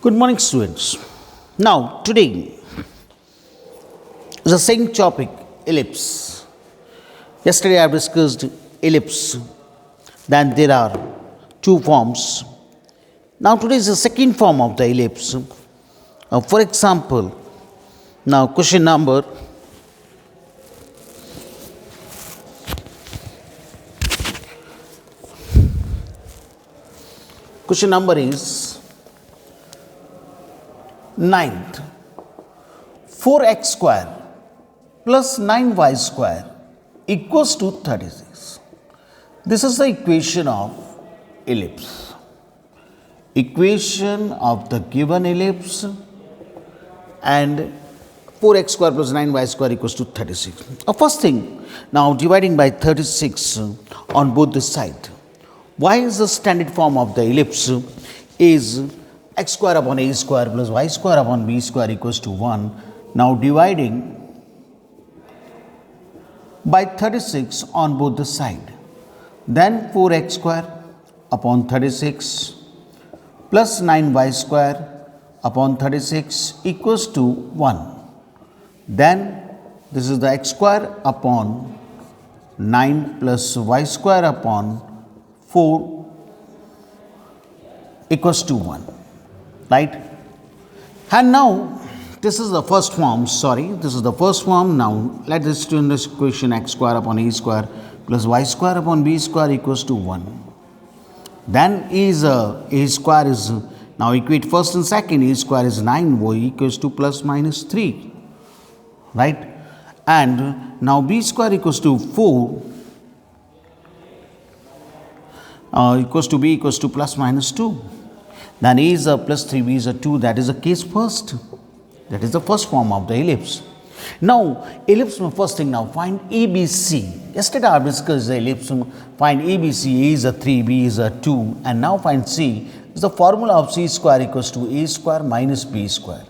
Good morning, students. Now, today is the same topic ellipse. Yesterday, I discussed ellipse. Then there are two forms. Now, today is the second form of the ellipse. For example, now question number is 9th. 4x square plus 9y square equals to 36. This is the equation of ellipse. Equation of the given ellipse and 4x square plus 9y square equals to 36. First thing, now dividing by 36 on both the sides. Why is the standard form of the ellipse is x square upon a square plus y square upon b square equals to 1. Now dividing by 36 on both the side. Then 4x square upon 36 plus 9y square upon 36 equals to 1. Then this is the x square upon 9 plus y square upon 4 equals to 1. Right? And now this is the first form. This is the first form. Now let us do this equation x square upon a square plus y square upon b square equals to 1. Then a square is now equate first and second. A square is 9, y equals to plus minus 3. Right? And now b square equals to 4 equals to b equals to plus minus 2. Then a is a plus 3, b is a 2. That is the case first. That is the first form of the ellipse. Now, ellipse first thing, now find ABC. Yesterday I discussed the ellipse. Find ABC. A is a 3, b is a 2. And now find C. Is the formula of C square equals to a square minus b square.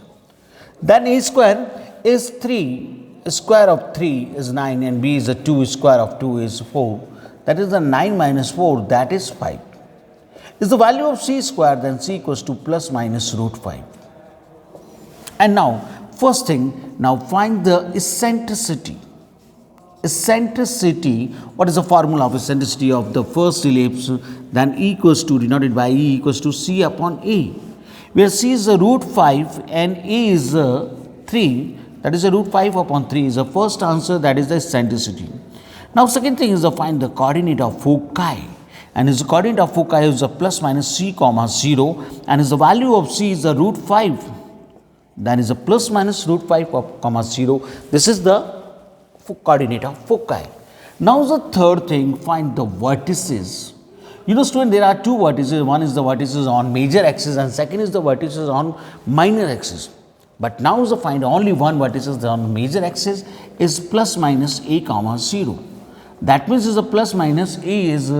Then a square is 3. Square of 3 is 9 and b is a 2. Square of 2 is 4. That is the 9 minus 4. That is 5. Is the value of c square, then c equals to plus minus root 5. And now, first thing, now find the eccentricity. Eccentricity, what is the formula of eccentricity of the first ellipse? Then E equals to, denoted by E equals to c upon a, where c is the root 5 and a is 3. That is the root 5 upon 3 is the first answer, that is the eccentricity. Now, second thing is to find the coordinate of foci. And his coordinate of foci is a plus minus c comma 0, and his the value of c is the root 5. That is a plus minus root 5 of comma 0. This is the coordinate of foci. Now the third thing, find the vertices. You know, student, there are two vertices. One is the vertices on major axis and second is the vertices on minor axis. But now the find only one vertices on major axis is plus minus a comma 0. That means is a plus minus a is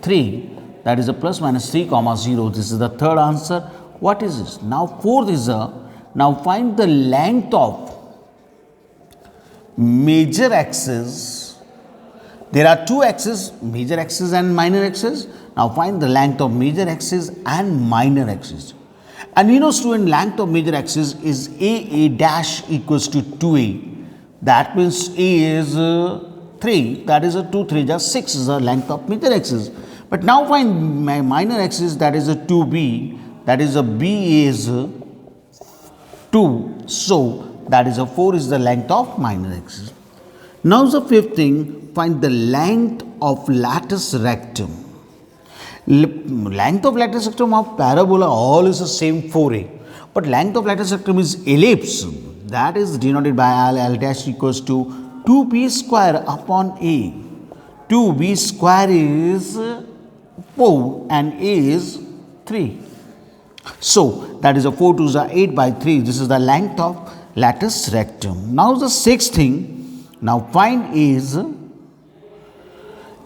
3, that is a plus minus 3 comma 0. This is the third answer. What is this? Now fourth is now find the length of major axis. There are two axes, major axis and minor axis. Now find the length of major axis and minor axis. And you know, student, length of major axis is a dash equals to 2a. That means a is 3, that is a 2, 3 just 6 is the length of major axis. But now find my minor axis, that is a 2b, that is a b is 2, so that is a 4 is the length of minor axis. Now the fifth thing, find the length of latus rectum. Length of latus rectum of parabola all is the same 4a, but length of latus rectum is ellipse, that is denoted by L dash equals to 2b square upon a. 2b square is 4 and a is 3. So that is a 4 to the 8 by 3. This is the length of latus rectum. Now the sixth thing, now find is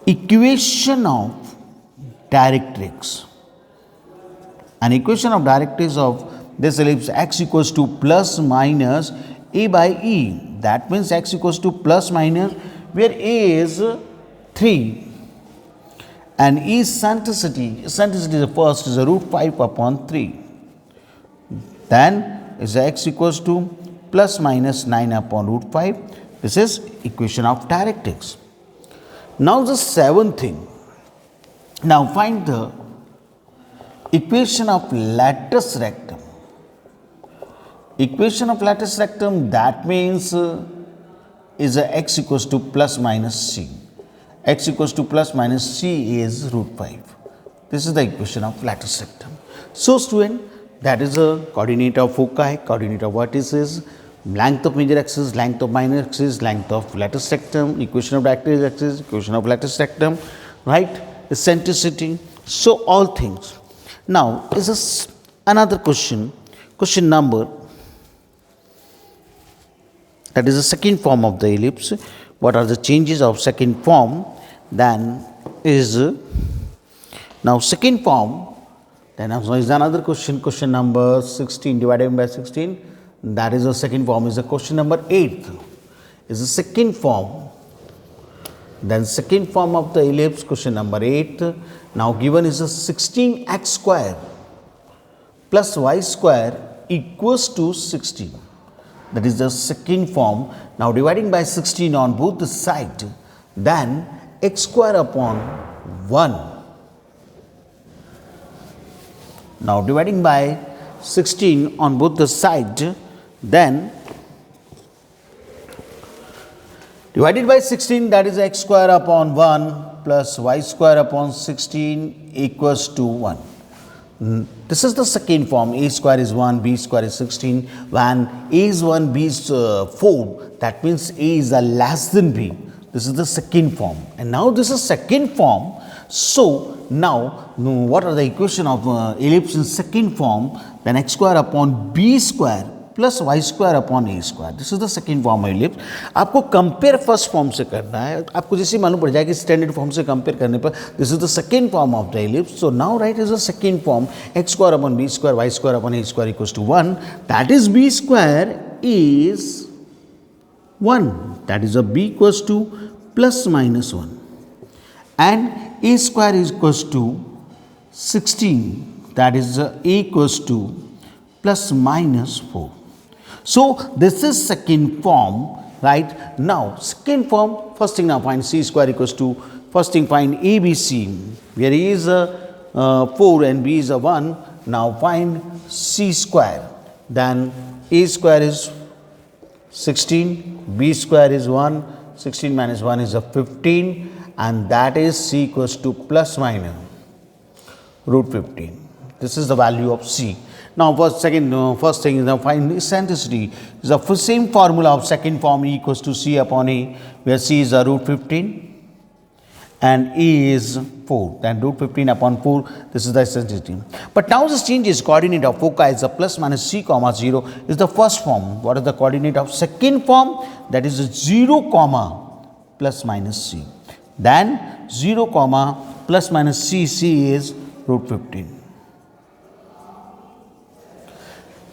equation of directrix. An equation of directrix of this ellipse x equals to plus minus a by e. That means x equals to plus minus, where a is 3 and eccentricity, eccentricity is the first is a root 5 upon 3. then is x equals to plus minus 9 upon root 5. This is equation of directrix. Now the seventh thing. Now find the equation of latus rectum. Equation of latus rectum, that means is a x equals to plus minus c. X equals to plus minus c is root 5. This is the equation of latus rectum. So student, that is a coordinate of foci, coordinate of vertices, length of major axis, length of minor axis, length of latus rectum, equation of directrix axis, equation of latus rectum, right? Eccentricity. So all things. Now is this another question, question number, that is the second form of the ellipse. What are the changes of second form? Then is now second form. Then is another question, question number 16 divided by 16. That is the second form, is the question number 8. Is the second form. Then second form of the ellipse, question number 8. Now given is a 16x square plus y square equals to 16. That is the second form. Now dividing by 16 on both the sides, then x square upon 1. Now dividing by 16 on both the sides, then divided by 16, that is x square upon 1 plus y square upon 16 equals to 1. This is the second form. A square is 1, b square is 16. When a is 1, b is 4, that means a is less than b. This is the second form. And now this is second form. So now what are the equation of ellipse in second form? Then x square upon b square plus y square upon a square. This is the second form of ellipse. आपको compare first form से करना है. आपको जैसे मालूम पड़ जाएगा standard form से कंपेयर करने पर this is the second form of the ellipse. So now right is the second form. X square upon b square y square upon a square equals to 1. That is b square is 1. That is a b equals to plus minus 1 and a square is equals to 16, that is a equals to plus minus 4. So this is second form, right? Now second form, first thing now find c square equals to, first thing find ABC, where a is a 4 and b is a 1. Now find c square, then a square is 16, b square is 1, 16 minus 1 is a 15, and that is c equals to plus minus root 15. This is the value of c. Now first thing is now find eccentricity. Is the same formula of second form, e equals to c upon a, where c is a root 15 and e is 4, then root 15 upon 4. This is the eccentricity. But now this changes coordinate of foci is a plus minus c comma 0 is the first form. What is the coordinate of second form? That is 0 comma plus minus c. Then 0 comma plus minus c, c is root 15.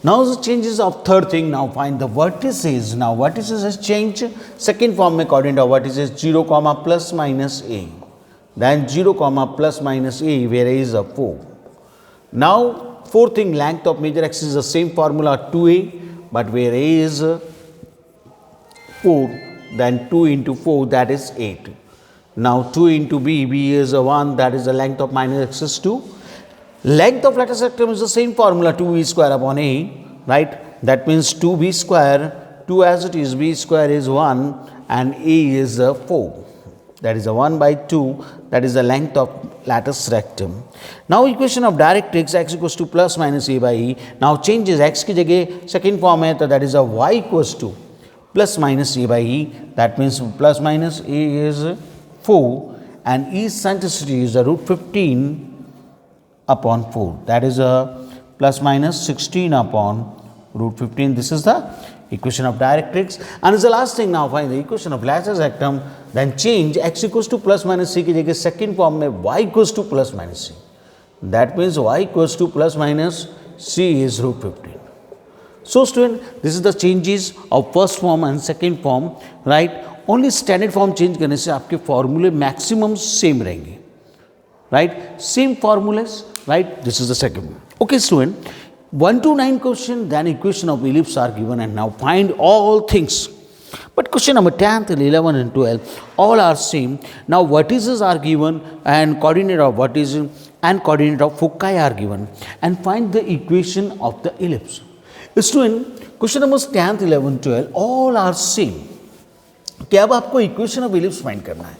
Now the changes of third thing, now find the vertices. Now vertices has changed. Second form में coordinate of vertices 0 comma plus minus a. Then 0 comma plus minus a, where a is a 4. Now fourth thing, length of major axis is the same formula 2a, but where a is 4, then 2 into 4, that is 8. Now 2 into b, b is a 1, that is the length of minor axis 2. Length of latus rectum is the same formula 2b square upon a, right? That means 2b square, 2 as it is, b square is 1 and a is 4. That is a 1 by 2, that is the length of latus rectum. Now equation of directrix, x equals to plus minus a by e. Now changes x की जगह second form है, तो that is a y equals to plus minus a by e. That means plus minus a is 4 and eccentricity is the root 15 upon 4. That is a plus minus 16 upon root 15. This is the equation of directrix. And is the last thing, now find the equation of latus rectum. Then change x equals to plus minus c की जगह second form में y equals to plus minus c. That means y equals to plus minus c is root 15. So student, this is the changes of first form and second form, right? Only standard form change करने से आपके फॉर्मूले maximum same रहेंगे, right? Same formulas, right? This is the second. Okay student, 1 to 9 question, then equation of ellipse are given, and now find all things. But question number 10, 11 and 12 all are same. Now vertices are given and coordinate of vertices and coordinate of foci are given, and find the equation of the ellipse. Student, question numbers 10, 11, 12 all are same. कि अब आपको equation of ellipse find करना है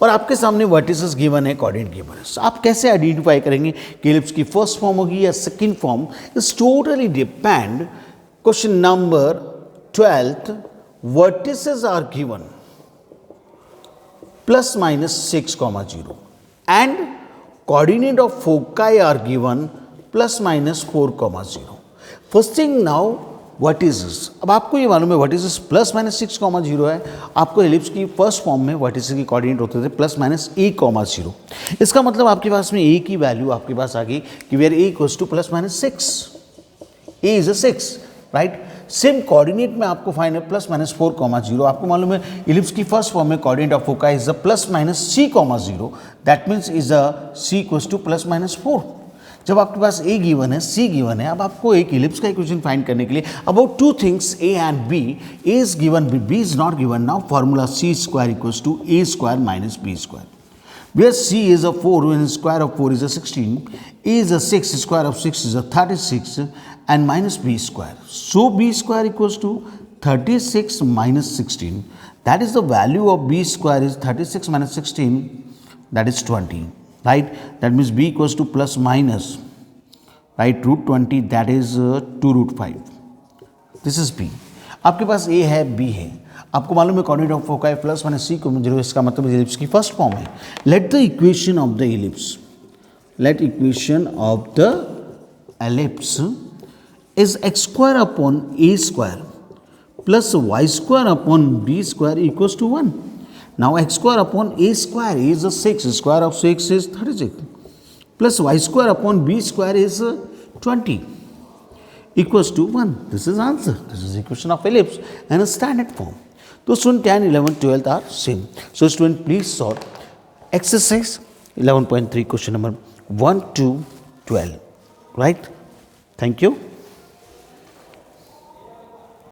और आपके सामने vertices given है, coordinate given है. So, आप कैसे आइडेंटिफाई करेंगे कि इलिप्स की फर्स्ट फॉर्म होगी या second form? Is totally depend. Question number 12, vertices are given plus minus 6 comma 0 and coordinate of foci are given plus minus 4 comma 0. First thing now vertices. अब आपको ये मालूम है vertices प्लस माइनस 6 कॉमा 0 है. आपको ellipse की first form में vertices की कोऑर्डिनेट होते थे प्लस माइनस a कॉमा 0. इसका मतलब आपके पास में a की वैल्यू आपके पास आ गई कि where a equals to plus minus 6. a is a 6, right. Same coordinate में आपको फाइंड है प्लस माइनस 4 कॉमा 0. आपको मालूम है इलिप्स की फर्स्ट फॉर्म में कोऑर्डिनेट ऑफ फोका is the plus minus c comma 0. That means is the c equals to plus minus 4. जब आपके पास a गिवन है, c गिवन है, अब आपको एक इलिप्स का इक्वेशन फाइंड करने के लिए about two things a and b. a is given, b is not given. Now formula c square equals to a square minus b square. Where c is a 4, when square of 4 is a 16, a is a 6, square of 6 is a 36, and minus b square. So b square equals to 36 minus 16. That is the value of b square is 36 minus 16, that is 20, right? That means b equals to plus minus, right, root 20, that is 2 root 5. This is b. आपके पास a है, b है. आपको मालूम है coordinate of foci plus minus c को 0. इसका मतलब ellipse की फर्स्ट फॉर्म है. Let the equation of the ellipse, let equation of the ellipse is x square upon a square plus y square upon b square equals to 1. Now x square upon a square is 6, square of 6 is 36, plus y square upon b square is 20 equals to 1. This is answer. This is equation of ellipse and a standard form. So student 10, 11, 12 are same. So student please solve exercise 11.3 question number 1 to 12. Right? Thank you.